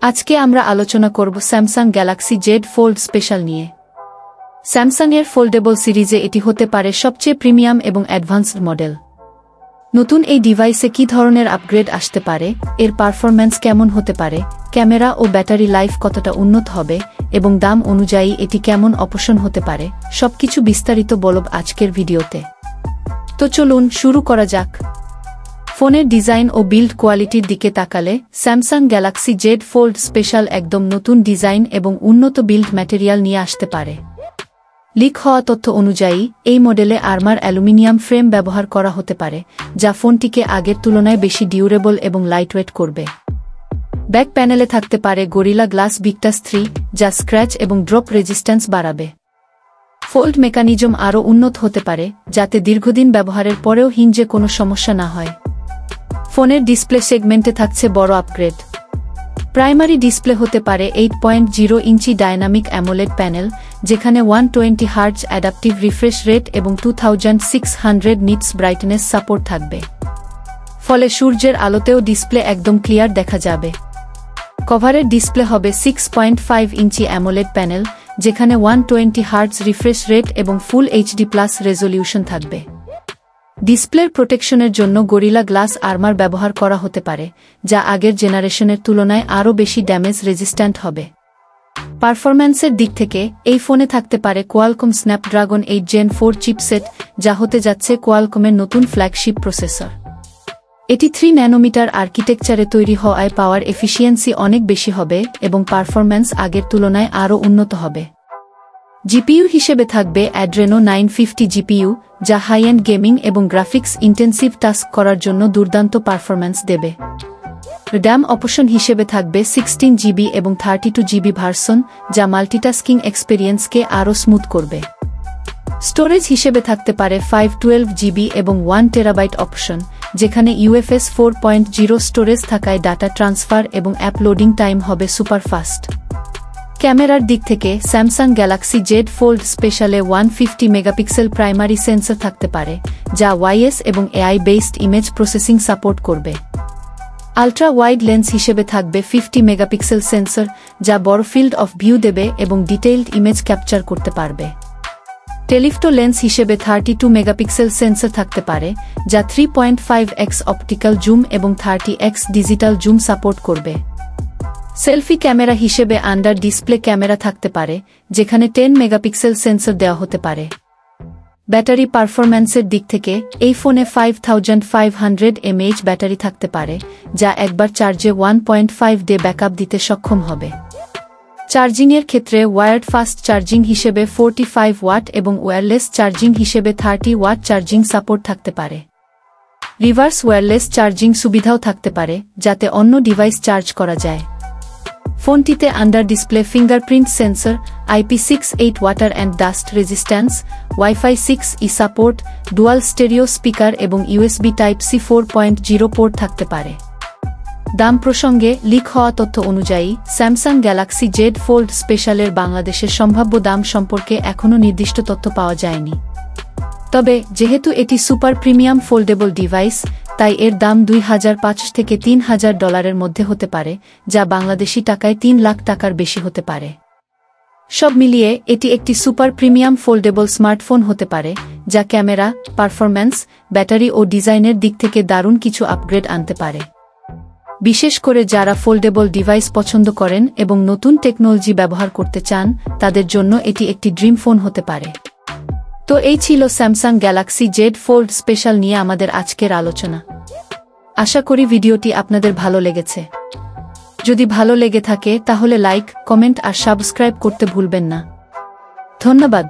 আজকে আমরা আলোচনা করব Samsung Galaxy Z fold special নিয়ে। স্যামসাংয়ের ফোল্ডেবল সিরিজে এটি হতে পারে সবচেয়ে প্রিমিয়াম এবং অ্যাডভান্সড মডেল। নতুন এই ডিভাইসে কী ধরনের আপগ্রেড আসতে পারে, এর পারফরম্যান্স কেমন হতে পারে, ক্যামেরা ও ব্যাটারি লাইফ কতটা উন্নত হবে এবং দাম অনুযায়ী এটি কেমন অপশন হতে পারে, সবকিছু বিস্তারিত বলব আজকের ভিডিওতে। তো চলুন শুরু করা যাক। ফোনের ডিজাইন ও বিল্ড কোয়ালিটির দিকে তাকালে Samsung Galaxy Z fold special একদম নতুন ডিজাইন এবং উন্নত বিল্ড ম্যাটেরিয়াল নিয়ে আসতে পারে। লিক হওয়া তথ্য অনুযায়ী এই মডেলে আর্মার অ্যালুমিনিয়াম ফ্রেম ব্যবহার করা হতে পারে, যা ফোনটিকে আগের তুলনায় বেশি ডিউরেবল এবং লাইটওয়েট করবে। ব্যাক প্যানেলে থাকতে পারে গরিলা গ্লাস ভিক্টাস 3, যা স্ক্র্যাচ এবং ড্রপ রেজিস্ট্যান্স বাড়াবে। ফোল্ড মেকানিজম আরও উন্নত হতে পারে, যাতে দীর্ঘদিন ব্যবহারের পরেও হিঞ্জে কোনো সমস্যা না হয়। ফোনের ডিসপ্লে সেগমেন্টে থাকছে বড় আপগ্রেড। প্রাইমারি ডিসপ্লে হতে পারে 8.0 ইঞ্চি ডায়নামিক অ্যামোলেড প্যানেল, যেখানে 120 হার্টজ অ্যাডাপটিভ রিফ্রেশ রেট এবং 2600 নিটস ব্রাইটনেস সাপোর্ট থাকবে। ফলে সূর্যের আলোতেও ডিসপ্লে একদম ক্লিয়ার দেখা যাবে। কভারের ডিসপ্লে হবে 6.5 ইঞ্চি অ্যামোলেড প্যানেল, যেখানে 120 হার্টজ রিফ্রেশ রেট এবং ফুল এইচডি প্লাস রেজলিউশন থাকবে। ডিসপ্লের প্রোটেকশনের জন্য গরিলা গ্লাস আর্মার ব্যবহার করা হতে পারে, যা আগের জেনারেশনের তুলনায় আরও বেশি ড্যামেজ রেজিস্ট্যান্ট হবে। পারফরম্যান্সের দিক থেকে এই ফোনে থাকতে পারে কোয়ালকম স্ন্যাপড্রাগন 8 Gen 4 চিপসেট, যা হতে যাচ্ছে কোয়ালকমের নতুন ফ্ল্যাগশিপ প্রসেসর। এটি 3 ন্যানোমিটার আর্কিটেকচারে তৈরি হওয়ায় পাওয়ার এফিসিয়েন্সি অনেক বেশি হবে এবং পারফরম্যান্স আগের তুলনায় আরও উন্নত হবে। জিপিইউ হিসেবে থাকবে অ্যাড্রেনো 950 জিপিইউ, যা হাই এন্ড গেমিং এবং গ্রাফিক্স ইন্টেন্সিভ টাস্ক করার জন্য দুর্দান্ত পারফরম্যান্স দেবে। র্যাম অপশন হিসেবে থাকবে 16 জিবি এবং 32 জিবি ভার্সন, যা মাল্টিটাস্কিং এক্সপেরিয়েন্সকে আরও স্মুথ করবে। স্টোরেজ হিসেবে থাকতে পারে 512 জিবি এবং 1 টেরাবাইট অপশন, যেখানে UFS 4.0 স্টোরেজ থাকায় ডাটা ট্রান্সফার এবং অ্যাপ লোডিং টাইম হবে সুপারফাস্ট। ক্যামেরার দিক থেকে স্যামসাং গ্যালাক্সি জেড ফোল্ড স্পেশালে 150 মেগাপিক্সেল প্রাইমারি সেন্সর থাকতে পারে, যা ওয়াইএস এবং AI based image processing support করবে। আল্ট্রা ওয়াইড লেন্স হিসেবে থাকবে 50 মেগাপিক্সেল সেন্সর, যা বড় ফিল্ড অফ ভিউ দেবে এবং ডিটেইলড ইমেজ ক্যাপচার করতে পারবে। টেলিফটো লেন্স হিসেবে 32 মেগাপিক্সেল সেন্সর থাকতে পারে, যা 3.5x অপটিক্যাল জুম এবং 30x ডিজিটাল জুম সাপোর্ট করবে। সেলফি ক্যামেরা হিসেবে আন্ডার ডিসপ্লে ক্যামেরা থাকতে পারে, যেখানে 10 মেগাপিক্সেল সেন্সর দেওয়া হতে পারে। ব্যাটারি পারফরম্যান্সের দিক থেকে এই ফোনে 5500 mAh ব্যাটারি থাকতে পারে, যা একবার চার্জে 1.5 ডে ব্যাকআপ দিতে সক্ষম হবে। চার্জিংয়ের ক্ষেত্রে ওয়্যার্ড ফাস্ট চার্জিং হিসেবে 45 ওয়াট এবং ওয়্যারলেস চার্জিং হিসেবে 30 ওয়াট চার্জিং সাপোর্ট থাকতে পারে। রিভার্স ওয়্যারলেস চার্জিং সুবিধাও থাকতে পারে, যাতে অন্য ডিভাইস চার্জ করা যায়। ফোনটিতে under display fingerprint sensor, IP68 water and dust resistance, WiFi 6E সাপোর্ট, ডুয়াল স্টেরিও স্পিকার এবং USB Type-C 4.0 পোর্ট থাকতে পারে। দাম প্রসঙ্গে লিক হওয়া তথ্য অনুযায়ী স্যামসাং গ্যালাক্সি জেড ফোল্ড স্পেশালের বাংলাদেশের সম্ভাব্য দাম সম্পর্কে এখনও নির্দিষ্ট তথ্য পাওয়া যায়নি। তবে যেহেতু এটি সুপার প্রিমিয়াম ফোল্ডেবল ডিভাইস, তাই এর দাম $2,500 থেকে $3,000 মধ্যে হতে পারে, যা বাংলাদেশি টাকায় 3 লাখ টাকার বেশি হতে পারে। সব মিলিয়ে এটি একটি সুপার প্রিমিয়াম ফোল্ডেবল স্মার্টফোন হতে পারে, যা ক্যামেরা, পারফরম্যান্স, ব্যাটারি ও ডিজাইনের দিক থেকে দারুণ কিছু আপগ্রেড আনতে পারে। বিশেষ করে যারা ফোল্ডেবল ডিভাইস পছন্দ করেন এবং নতুন টেকনোলজি ব্যবহার করতে চান, তাদের জন্য এটি একটি ড্রিম ফোন হতে পারে। তো এই ছিল Samsung Galaxy Z fold special নিয়ে আমাদের আজকের আলোচনা। আশা করি ভিডিওটি আপনাদের ভালো লেগেছে। যদি ভালো লেগে থাকে তাহলে লাইক, কমেন্ট আর সাবস্ক্রাইব করতে ভুলবেন না। ধন্যবাদ।